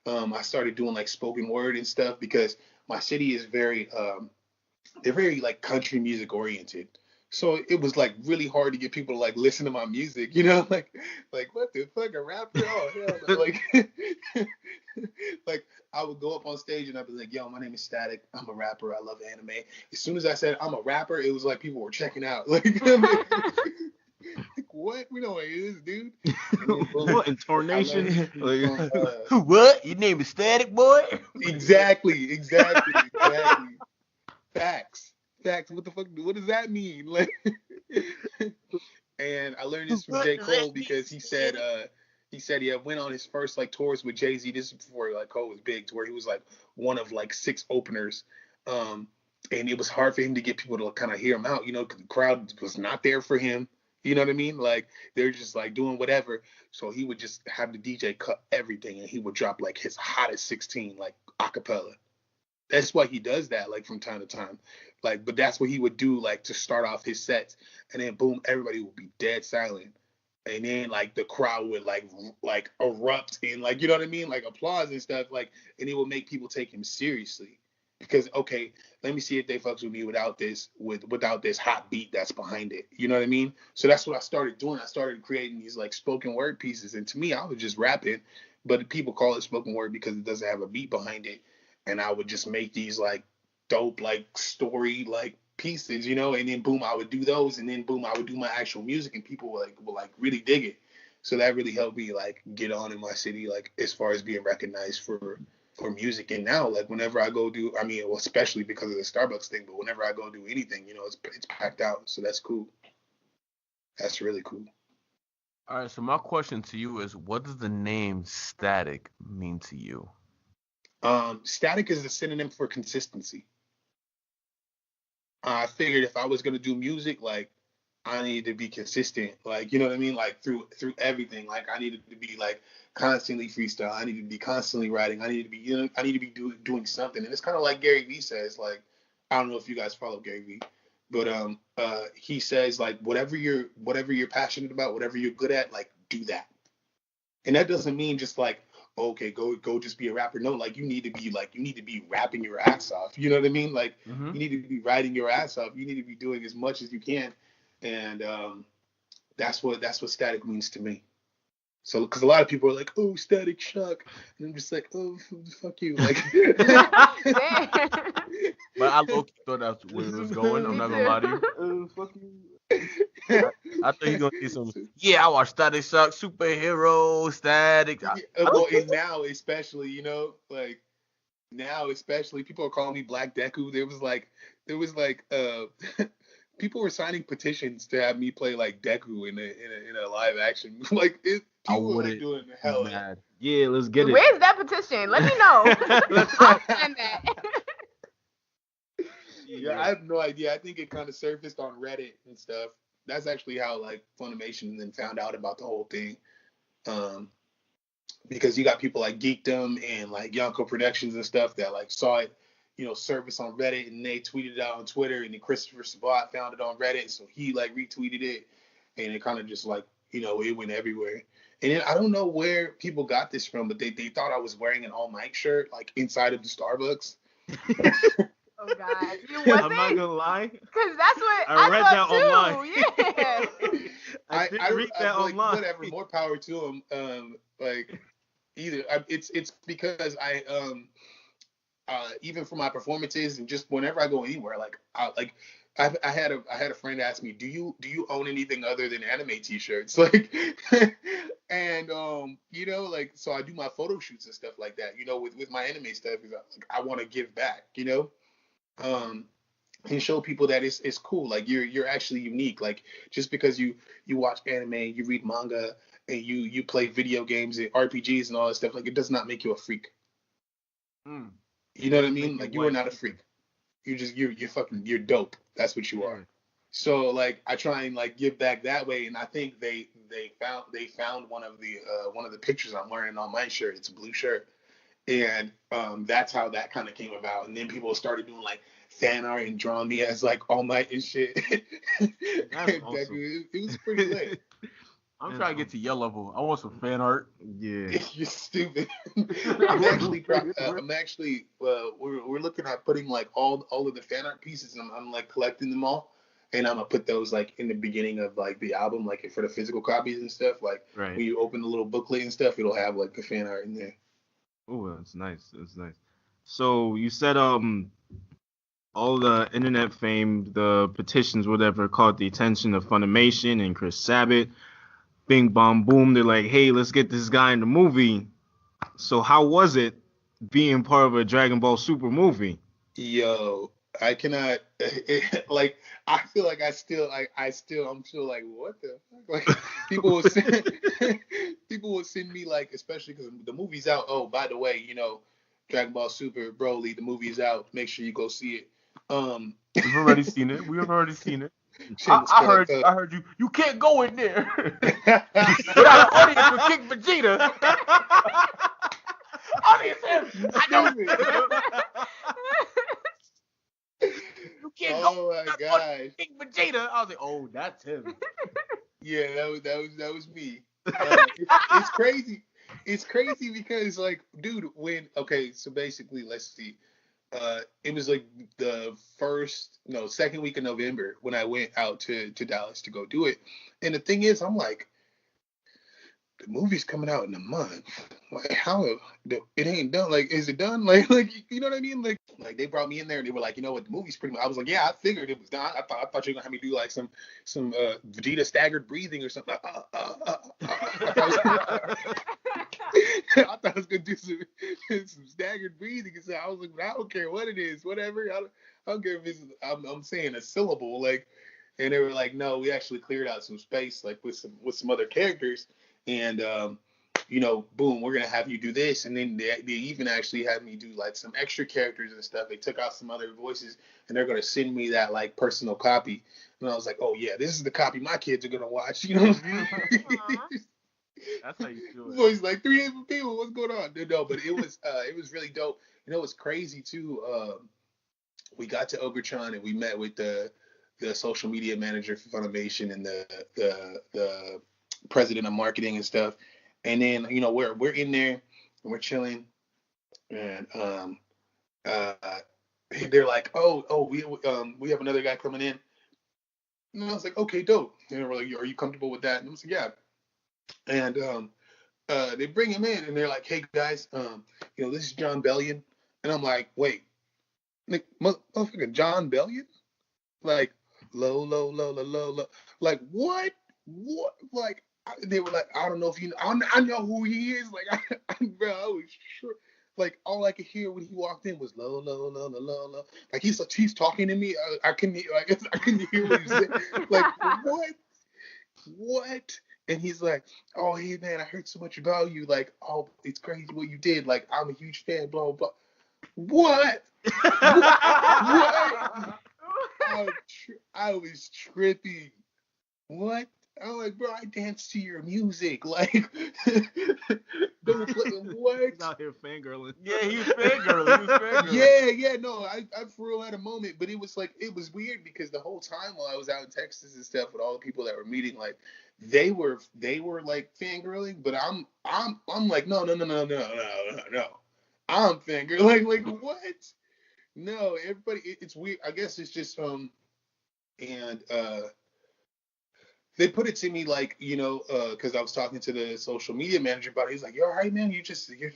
I started doing like spoken word and stuff because my city is very they're very like country music oriented. So it was like really hard to get people to like listen to my music, like what the fuck, a rapper? Oh hell no. Like like I would go up on stage and I'd be like, yo, my name is Static. I'm a rapper. I love anime. As soon as I said I'm a rapper, it was like people were checking out. Like, like what? We don't want to hear this, dude. What intonation? What? Your name is Static, boy? Exactly. Facts. What the fuck? What does that mean? Like, and I learned this from J. Cole because he said he had went on his first like tours with Jay-Z. This is before like Cole was big, to where he was like one of like 6 openers. And it was hard for him to get people to kind of hear him out, because the crowd was not there for him. You know what I mean? Like they're just like doing whatever. So he would just have the DJ cut everything, and he would drop like his hottest 16 like acapella. That's why he does that like from time to time. Like, but that's what he would do, like, to start off his sets, and then boom, everybody would be dead silent, and then like the crowd would like erupt in, like, you know what I mean, like applause and stuff, like, and it would make people take him seriously because, okay, let me see if they fucks with me without this hot beat that's behind it, you know what I mean? So that's what I started doing. I started creating these like spoken word pieces, and to me, I was just rapping, but people call it spoken word because it doesn't have a beat behind it, and I would just make these like dope like story like pieces, you know, and then boom, I would do those, and then boom, I would do my actual music, and people would really dig it. So that really helped me like get on in my city, like as far as being recognized for music. And now, like whenever I go do, I mean, well, especially because of the Starbucks thing, but whenever I go do anything, you know, it's packed out. So that's cool. That's really cool. All right. So my question to you is, what does the name Static mean to you? Static is a synonym for consistency. I figured if I was gonna do music, like I needed to be consistent, like, you know what I mean, like through everything. Like I needed to be like constantly freestyle. I needed to be constantly writing. I needed to be, you know, I need to be doing something. And it's kind of like Gary Vee says, like, I don't know if you guys follow Gary Vee, but he says like whatever you're passionate about, whatever you're good at, like do that. And that doesn't mean just like, okay, go just be a rapper. No, like you need to be rapping your ass off. You know what I mean? Like you need to be writing your ass off. You need to be doing as much as you can. And that's what static means to me. So, because a lot of people are like, oh, Static Shock, and I'm just like, oh, fuck you, like. But I low-key thought that's where it was going. I'm not gonna lie to you. Fuck you. I thought he gonna say something. Yeah, I watched Static Shock, superhero, Static. Well, and now especially, you know, like now especially, people are calling me Black Deku. There was like people were signing petitions to have me play like Deku in a live action. Like people were like doing the hell. Yeah, let's get it. Where's that petition? Let me know. I'll send that. Yeah, I have no idea. I think it kind of surfaced on Reddit and stuff. That's actually how like Funimation then found out about the whole thing. Because you got people like Geekdom and like Yonko Productions and stuff that like saw it, you know, surface on Reddit, and they tweeted it out on Twitter, and then Christopher Sabat found it on Reddit, so he like retweeted it, and it kind of just like, you know, it went everywhere. And then I don't know where people got this from, but they thought I was wearing an All Mic shirt like inside of the Starbucks. Oh God, you wasn't? I'm not gonna lie. Because that's what I read that too. online. Yeah. I read that like, online. Whatever, more power to them. Like either it's because I even for my performances and just whenever I go anywhere, like I had a friend ask me, do you own anything other than anime t-shirts? Like, and you know, like, so I do my photo shoots and stuff like that, you know, with my anime stuff, because I want to give back, you know, and show people that it's cool, like you're actually unique. Like just because you watch anime, you read manga, and you play video games and RPGs and all that stuff, like it does not make you a freak. You know what I mean? Like you are not a freak. You're dope. That's what you are. So like I try and like give back that way, and I think they found one of the pictures I'm wearing on my shirt. It's a blue shirt, and that's how that kind of came about. And then people started doing like fan art and drawing me as like All Might and shit. That's awesome. It was pretty lit. I'm trying to get to your level. I want some fan art. Yeah. You're stupid. We're looking at putting like all of the fan art pieces, and I'm like collecting them all, and I'm gonna put those like in the beginning of like the album, like for the physical copies and stuff. Like when you open the little booklet and stuff, it'll have like the fan art in there. Oh, that's nice. That's nice. So you said all the internet fame, the petitions, whatever, caught the attention of Funimation and Chris Sabat. Bing, bong, boom. They're like, hey, let's get this guy in the movie. So how was it being part of a Dragon Ball Super movie? Yo, I cannot, like, I feel like I'm still like, what the fuck? Like, people will send me, like, especially because the movie's out. Oh, by the way, you know, Dragon Ball Super, Broly, the movie's out. Make sure you go see it. We've already seen it. I heard you can't go in there without an audience to kick Vegeta. Audience, I know. You can't go. Oh my gosh. King Vegeta. I was like, oh, that's him. Yeah, that was me. It's crazy. It's crazy because like, dude, so basically, let's see. It was like the second week of November when I went out to Dallas to go do it. And the thing is, I'm like, the movie's coming out in a month. Like, it ain't done? Like, is it done? Like, you know what I mean? Like they brought me in there and they were like, you know what, the movie's pretty much. I was like, yeah, I figured it was done. I thought you were gonna have me do like some Vegeta staggered breathing or something. I thought I was gonna do some staggered breathing. So I was like, I don't care what it is, whatever. I don't care if I'm saying a syllable, like. And they were like, no, we actually cleared out some space, like with some other characters. And, boom, we're going to have you do this. And then they even actually had me do like some extra characters and stuff. They took out some other voices and they're going to send me that like personal copy. And I was like, oh yeah, this is the copy my kids are going to watch. You know what I mean? That's how you do it. Boys, like 3 different people. What's going on? No, but it was really dope. You know, it was crazy too. We got to Ogretron and we met with the social media manager for Funimation and the president of marketing and stuff. And then, we're in there and we're chilling and they're like, oh, we have another guy coming in. And I was like, okay, dope. And they were like, are you comfortable with that? And I was like, yeah. And they bring him in and they're like, hey guys, this is John Bellion. And I'm like, wait, motherfucker, John Bellion? Like, low, like what? Like, they were like, I don't know if I know who he is. Like, bro, I was sure. Like, all I could hear when he walked in was low. Like he's talking to me. I couldn't hear what he said. Like, what? And he's like, oh, hey man, I heard so much about you. Like, oh, it's crazy what you did. Like, I'm a huge fan. Blah blah. What? What? I was tripping. What? I'm like, bro, I dance to your music. Like, don't play. What? He's out here fangirling. Yeah, he was fangirling. Yeah. No, I for real had a moment, but it was weird because the whole time while I was out in Texas and stuff with all the people that were meeting, like, they were like fangirling, but I'm like, no. I'm fangirling. Like what? No, everybody. It's weird. I guess it's just and they put it to me like, because I was talking to the social media manager about it. He's like, "You all right, man? You're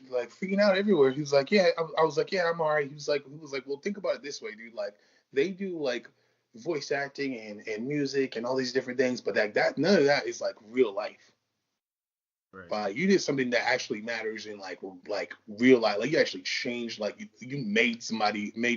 like freaking out everywhere." He was like, "Yeah." I was like, "Yeah, I'm all right." He was like, "Well, think about it this way, dude. Like, they do like voice acting and music and all these different things, but that none of that is like real life. Right. You did something that actually matters in like real life. Like you actually changed, like you made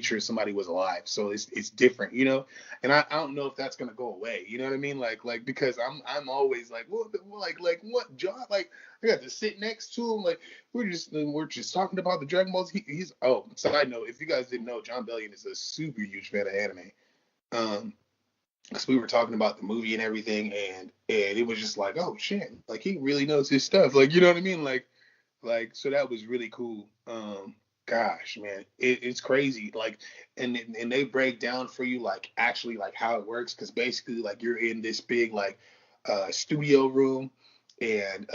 sure somebody was alive. So it's different, And I don't know if that's gonna go away. You know what I mean? Like because I'm always like, what John? Like I got to sit next to him. Like we're just talking about the Dragon Balls. He's side note, if you guys didn't know, John Bellion is a super huge fan of anime. Because we were talking about the movie and everything, and it was just like, oh shit, like he really knows his stuff, like, you know what I mean, like so that was really cool. Gosh, man, it's crazy, like, and they break down for you like actually like how it works, because basically like you're in this big like studio room, and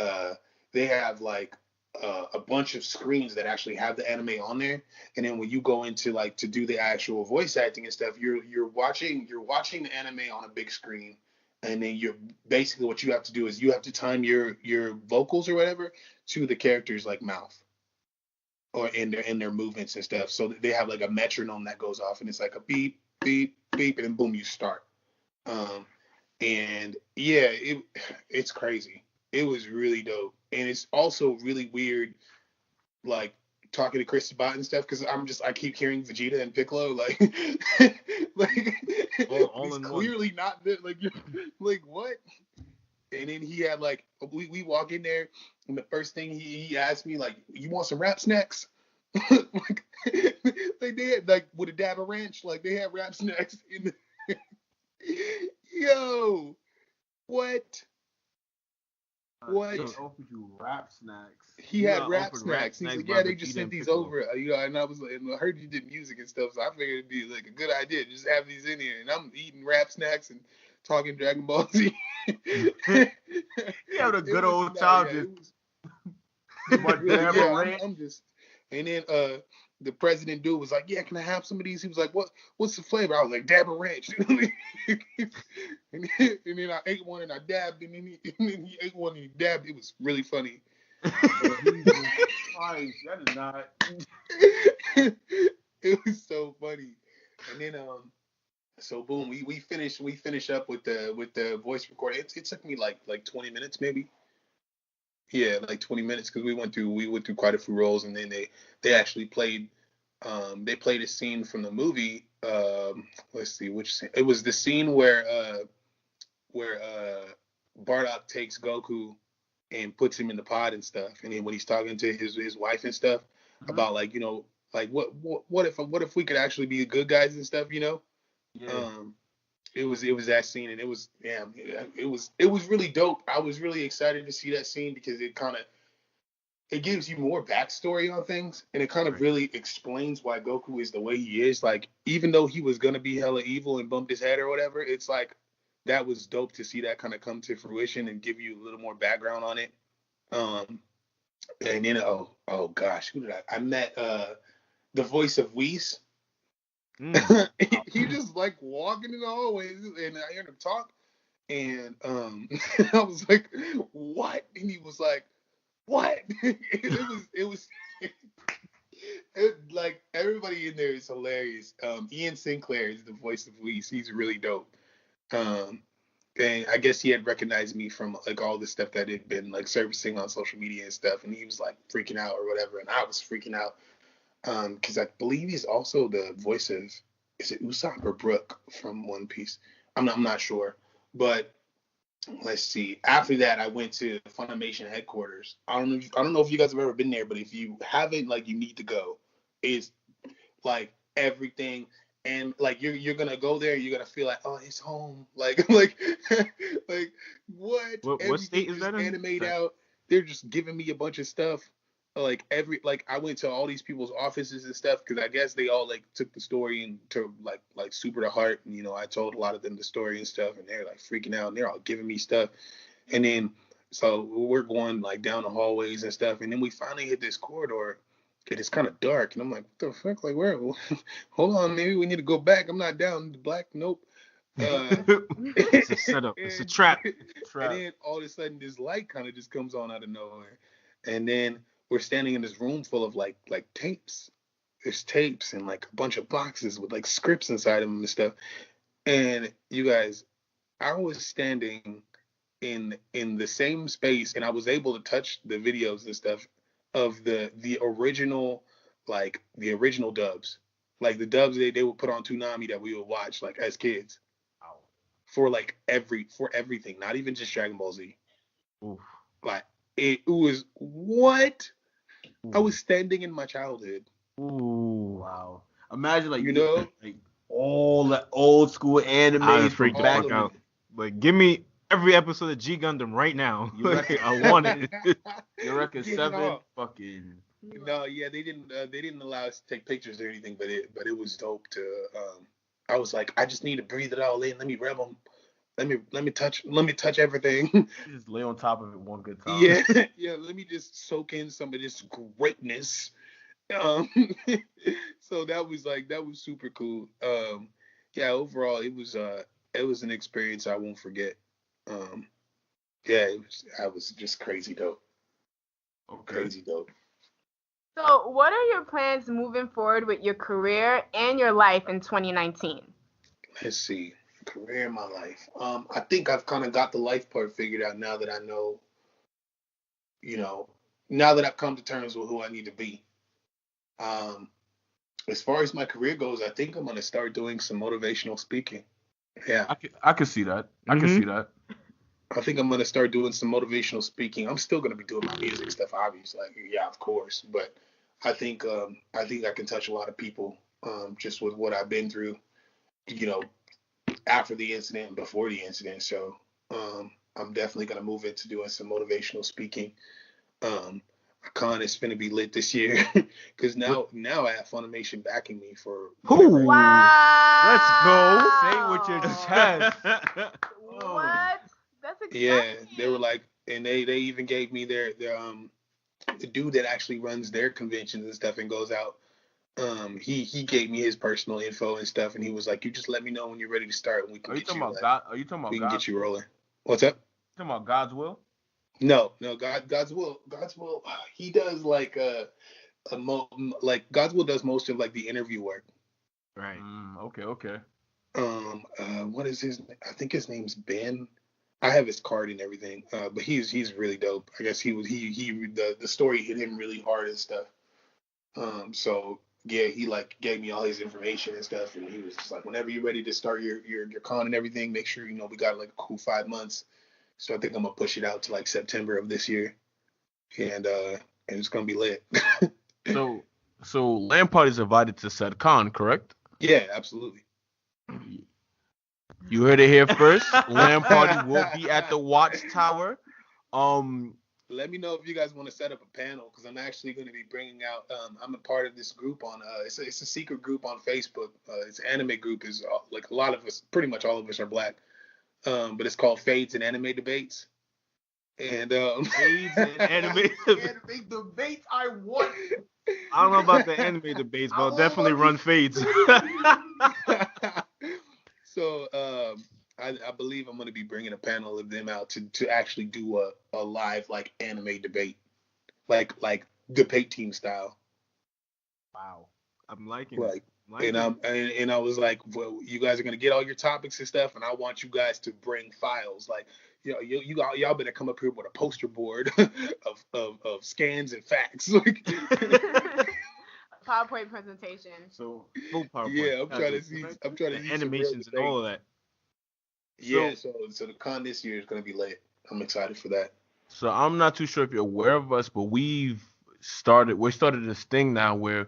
they have like a bunch of screens that actually have the anime on there, and then when you go into like to do the actual voice acting and stuff, you're watching the anime on a big screen, and then you're basically what you have to do is you have to time your vocals or whatever to the character's like mouth or in their movements and stuff. So they have like a metronome that goes off, and it's like a beep beep beep, and then boom, you start. And yeah, it's crazy. It was really dope. And it's also really weird, like, talking to Chris Sabat and stuff, because I keep hearing Vegeta and Piccolo, like, all in clearly one. Not there, like, like, what? And then he had, like, we walk in there, and the first thing he asked me, like, you want some rap snacks? like they had, like, with a dab of ranch, like, they had rap snacks in the... Yo, what? What? They offered you rap snacks. He had rap snacks. He's like, yeah, they just sent these over. And I was like, and I heard you did music and stuff, so I figured it'd be like a good idea to just have these in here. And I'm eating rap snacks and talking Dragon Ball Z. You having a good old time. I'm just. And then the president dude was like, yeah, can I have some of these? He was like, what's the flavor? I was like, Dab Ranch. and then I ate one and I dabbed, and then he ate one and he dabbed. It was really funny. That is not. It was so funny. And then so boom, we finish up with the voice recording. It took me like 20 minutes maybe. Yeah, like 20 minutes because we went through quite a few roles, and then they actually played a scene from the movie. Let's see which scene. It was the scene where Bardock takes Goku and puts him in the pod and stuff, and then when he's talking to his wife and stuff about like, you know, like what if we could actually be good guys and stuff, you know? Yeah. It was that scene, and it was really dope. I was really excited to see that scene because it gives you more backstory on things, and it kind of really explains why Goku is the way he is. Like, even though he was gonna be hella evil and bumped his head or whatever, it's like that was dope to see that kind of come to fruition and give you a little more background on it. And then oh gosh, who did I met the voice of Whis. He just like walking in the hallways, and I heard him talk, and I was like, what? And he was like, what? it was like everybody in there is hilarious. Ian Sinclair is the voice of Whis. He's really dope. And I guess he had recognized me from like all the stuff that had been like surfacing on social media and stuff, and he was like freaking out or whatever, and I was freaking out. Because I believe he's also the voice of, is it Usopp or Brook from One Piece? I'm not sure. But let's see. After that, I went to Funimation headquarters. I don't know if you guys have ever been there, but if you haven't, like, you need to go. It's like everything, and like you're gonna go there, you're gonna feel like, oh, it's home. Like like what? What state is that in? Animate out. They're just giving me a bunch of stuff. Like I went to all these people's offices and stuff because I guess they all like took the story and to like super to heart, and you know I told a lot of them the story and stuff, and they're like freaking out, and they're all giving me stuff, and then so we're going like down the hallways and stuff, and then we finally hit this corridor, and it's kind of dark, and I'm like, what the fuck, like where? Hold on, maybe we need to go back. I'm not down the black. Nope. It's a setup. It's a trap. And then all of a sudden this light kind of just comes on out of nowhere, and then we're standing in this room full of like tapes. There's tapes and like a bunch of boxes with like scripts inside of them and stuff. And you guys, I was standing in the same space, and I was able to touch the videos and stuff of the original dubs, like the dubs they would put on Toonami that we would watch like as kids. Wow. For like everything, not even just Dragon Ball Z. Oof. Like it was what? Ooh. I was standing in my childhood. Ooh, wow. Imagine like, you know, like all the old school anime. I freaked the fuck out. Like, give me every episode of G Gundam right now. I want it. You reckon 7 fucking. No, yeah, they didn't allow us to take pictures or anything, but it was dope to. I was like, I just need to breathe it all in. Let me rev them. Let me touch everything. Just lay on top of it one good time. Yeah. Let me just soak in some of this greatness. So that was super cool. Yeah, overall it was an experience I won't forget. Yeah, I was just crazy dope. Okay. Crazy dope. So, what are your plans moving forward with your career and your life in 2019? Let's see. Career in my life. I think I've kind of got the life part figured out now that I know, now that I've come to terms with who I need to be. As far as my career goes, I think I'm going to start doing some motivational speaking. Yeah. I can see that. I can see that. I think I'm going to start doing some motivational speaking. I'm still going to be doing my music stuff, obviously. Like, yeah, of course. But I think I can touch a lot of people just with what I've been through, after the incident and before the incident. So I'm definitely gonna move into doing some motivational speaking. Con is gonna be lit this year because now I have Funimation backing me for. Wow. Let's go. Say it with your chest. What? That's exciting. Yeah, they were like, and they even gave me their the dude that actually runs their conventions and stuff and goes out. He gave me his personal info and stuff, and he was like, "You just let me know when you're ready to start, and we can get you. Are you talking about we can God's get you rolling." What's up? talking about God's will? No, God's will. He does like God's will does most of like the interview work. Right. Okay. What is his? I think his name's Ben. I have his card and everything. But he's really dope. I guess the story hit him really hard and stuff. So yeah, he like gave me all his information and stuff, and he was just like, whenever you're ready to start your con and everything, make sure we got like a cool 5 months. So I think I'm gonna push it out to like September of this year, and it's gonna be lit. So L.A.N Party is invited to said con, correct? Yeah, absolutely. You heard it here first. L.A.N Party will be at the Watchtower. Let me know if you guys want to set up a panel, because I'm actually going to be bringing out. I'm a part of this group on. It's a secret group on Facebook. It's an anime group. Is like a lot of us, pretty much all of us are black. But it's called Fades and Anime Debates. And Fades and anime debates. I want. I don't know about the anime debates, but I'll definitely run fades. So I believe I'm going to be bringing a panel of them out to actually do a live like anime debate, like debate team style. Wow, I'm liking it. And I was like, well, you guys are going to get all your topics and stuff, and I want you guys to bring files. Like, y'all better come up here with a poster board of scans and facts. PowerPoint presentation. So full PowerPoint. Yeah, I'm trying to see animations and all of that. Yeah, so the con this year is gonna be lit. I'm excited for that. So I'm not too sure if you're aware of us, but we started this thing now where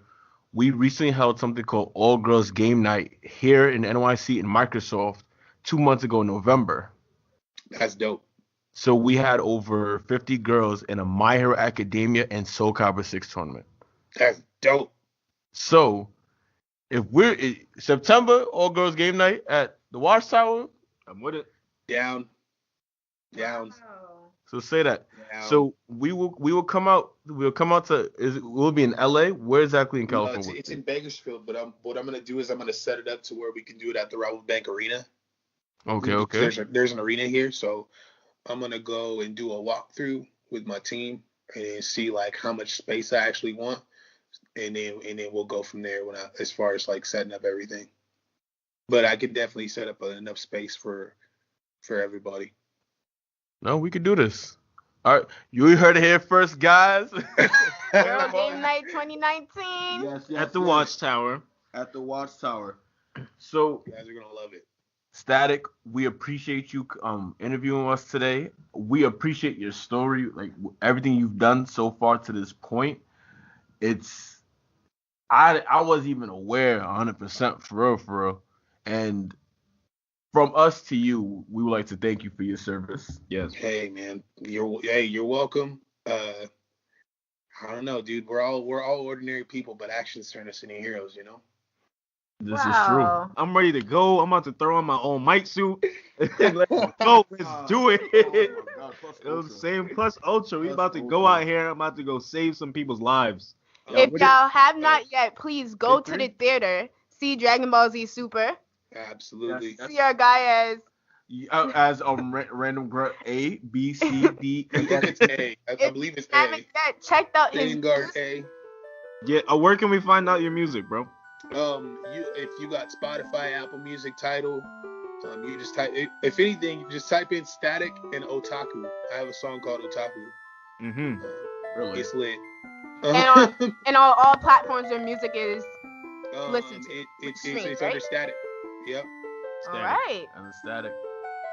we recently held something called All Girls Game Night here in NYC in Microsoft 2 months ago in November. That's dope. So we had over 50 girls in a My Hero Academia and Soul Calibur 6 tournament. That's dope. So if we're September All Girls Game Night at the Watchtower, I'm with it. Down. So say that. Down. So we will come out. We'll come out to. We'll be in L.A. Where exactly in California? It's in Bakersfield, but what I'm gonna do is I'm gonna set it up to where we can do it at the Rabobank Arena. Okay. There's an arena here, so I'm gonna go and do a walkthrough with my team and see like how much space I actually want, and then we'll go from there as far as like setting up everything. But I could definitely set up enough space for everybody. No, we could do this. All right, you heard it here first, guys. Girl Game Night 2019. Yes, At the Watchtower. At the Watchtower. So You guys are gonna love it. Static, we appreciate you interviewing us today. We appreciate your story, like everything you've done so far to this point. I wasn't even aware 100% for real. And from us to you, we would like to thank you for your service. Yes. Hey man, you're welcome. I don't know, dude. We're all ordinary people, but actions turn us into heroes, you know. This is true. I'm ready to go. I'm about to throw on my own mic suit. Let's go. Let's do it. God, Plus Ultra. We about to go out here. I'm about to go save some people's lives. If y'all have not yet, please go to the theater, see Dragon Ball Z Super. Absolutely. See our guy as random grunt A, B, C, D, I think it's A. I believe it's A. Checked out his Vanguard A. Yeah. Where can we find out your music, bro? If you got Spotify, Apple Music, Tidal, you just type. If anything, you just type in Static and Otaku. I have a song called Otaku. Really? It's lit. And on all platforms where music is listened to. It's right? under Static. Yep. All right. And Static.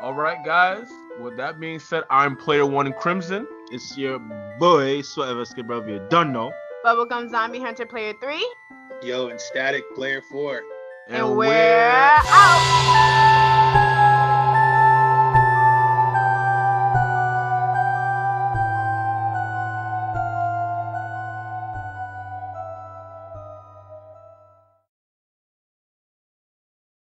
All right, guys. With that being said, I'm Player One in Crimson. It's your boy, Sweater Bro. You don't know. Bubblegum Zombie Hunter Player 3. Yo, and Static Player 4. And we're out.